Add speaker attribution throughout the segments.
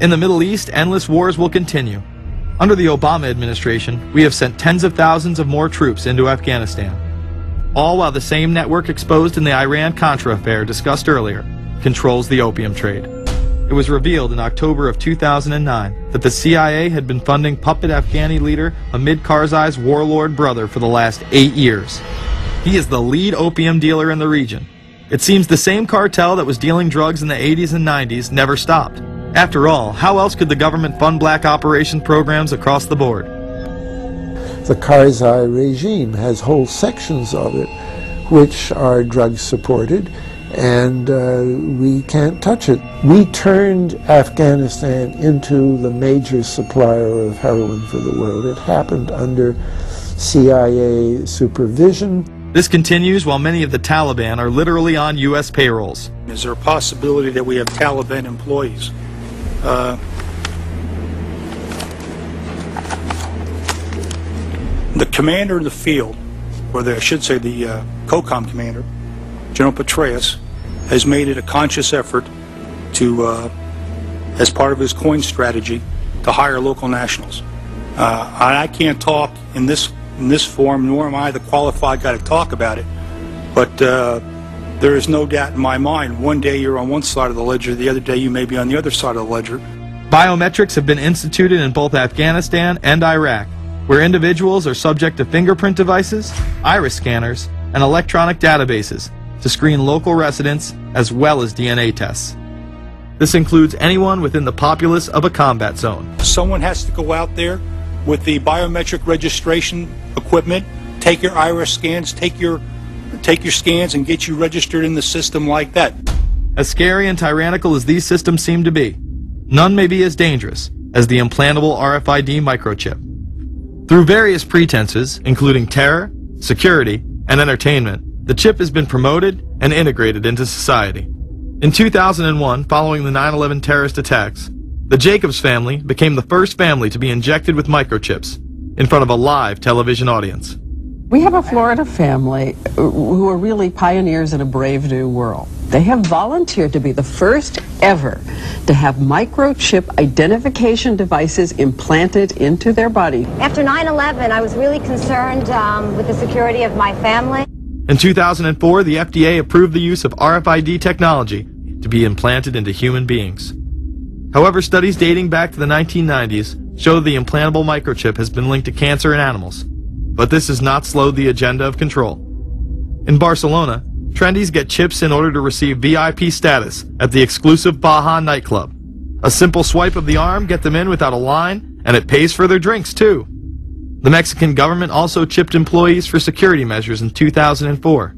Speaker 1: In the Middle East, endless wars will continue. Under the Obama administration, we have sent tens of thousands of more troops into Afghanistan. All while the same network exposed in the Iran-Contra affair discussed earlier controls the opium trade. It was revealed in October of 2009 that the CIA had been funding puppet Afghani leader Hamid Karzai's warlord brother for the last 8 years. He is the lead opium dealer in the region. It seems the same cartel that was dealing drugs in the 80s and 90s never stopped. After all, how else could the government fund black operation programs across the board?
Speaker 2: The Karzai regime has whole sections of it which are drug supported, and we can't touch it. We turned Afghanistan into the major supplier of heroin for the world. It happened under CIA supervision.
Speaker 1: This continues while many of the Taliban are literally on U.S. payrolls.
Speaker 3: Is there a possibility that we have Taliban employees? The commander in the field, or I should say the COCOM commander, General Petraeus, has made it a conscious effort to, as part of his coin strategy, to hire local nationals. I can't talk in this forum, nor am I the qualified guy to talk about it, but there is no doubt in my mind, one day you're on one side of the ledger, the other day you may be on the other side of the ledger.
Speaker 1: Biometrics have been instituted in both Afghanistan and Iraq, where individuals are subject to fingerprint devices, iris scanners, and electronic databases to screen local residents as well as DNA tests. This includes anyone within the populace of a combat zone.
Speaker 3: Someone has to go out there with the biometric registration equipment, take your iris scans, take your scans and get you registered in the system like that.
Speaker 1: As scary and tyrannical as these systems seem to be, none may be as dangerous as the implantable RFID microchip. Through various pretenses, including terror, security, and entertainment, the chip has been promoted and integrated into society. In 2001, following the 9/11 terrorist attacks, the Jacobs family became the first family to be injected with microchips in front of a live television audience.
Speaker 4: We have a Florida family who are really pioneers in a brave new world. They have volunteered to be the first ever to have microchip identification devices implanted into their body.
Speaker 5: After 9/11, I was really concerned with the security of my family.
Speaker 1: In 2004, the FDA approved the use of RFID technology to be implanted into human beings. However, studies dating back to the 1990s show the implantable microchip has been linked to cancer in animals. But this has not slowed the agenda of control. In Barcelona, trendies get chips in order to receive VIP status at the exclusive Baja nightclub. A simple swipe of the arm gets them in without a line, and it pays for their drinks too. The Mexican government also chipped employees for security measures in 2004.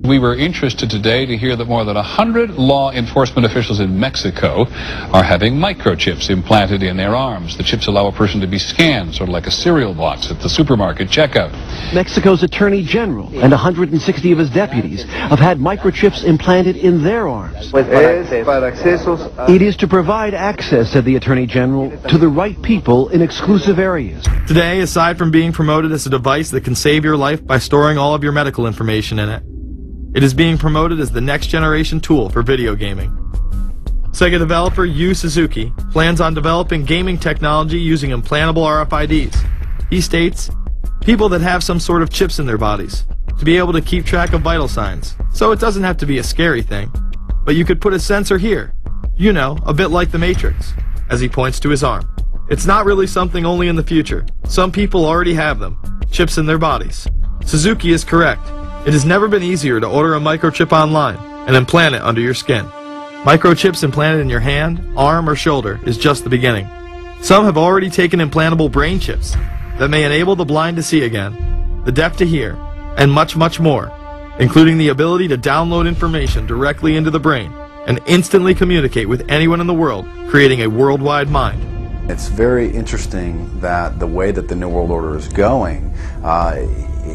Speaker 6: We were interested today to hear that more than 100 law enforcement officials in Mexico are having microchips implanted in their arms. The chips allow a person to be scanned, sort of like a cereal box at the supermarket checkout.
Speaker 7: Mexico's Attorney General and 160 of his deputies have had microchips implanted in their arms. It is to provide access, said the Attorney General, to the right people in exclusive areas.
Speaker 1: Today, aside from being promoted as a device that can save your life by storing all of your medical information in it, it is being promoted as the next generation tool for video gaming. Sega developer Yu Suzuki plans on developing gaming technology using implantable RFIDs. He states, people that have some sort of chips in their bodies, to be able to keep track of vital signs. So it doesn't have to be a scary thing, but you could put a sensor here. You know, a bit like the Matrix, as he points to his arm. It's not really something only in the future. Some people already have them, chips in their bodies. Suzuki is correct. It has never been easier to order a microchip online and implant it under your skin. Microchips implanted in your hand, arm, or shoulder is just the beginning. Some have already taken implantable brain chips that may enable the blind to see again, the deaf to hear, and much, much more, including the ability to download information directly into the brain and instantly communicate with anyone in the world, creating a worldwide mind.
Speaker 8: It's very interesting that the way that the New World Order is going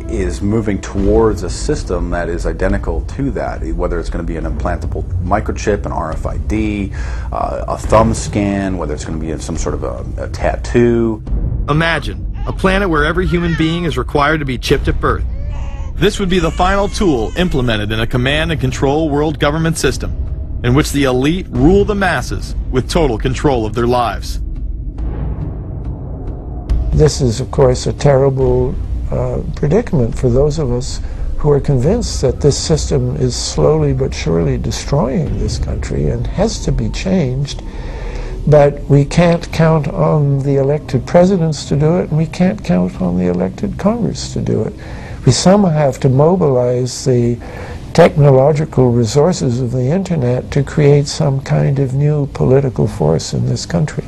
Speaker 8: is moving towards a system that is identical to that, whether it's going to be an implantable microchip, an RFID, a thumb scan, whether it's going to be some sort of a tattoo.
Speaker 1: Imagine a planet where every human being is required to be chipped at birth. This would be the final tool implemented in a command and control world government system. in which the elite rule the masses with total control of their lives.
Speaker 2: This is, of course, a terrible predicament for those of us who are convinced that this system is slowly but surely destroying this country and has to be changed. But we can't count on the elected presidents to do it, and we can't count on the elected Congress to do it. We somehow have to mobilize the technological resources of the internet to create some kind of new political force in this country.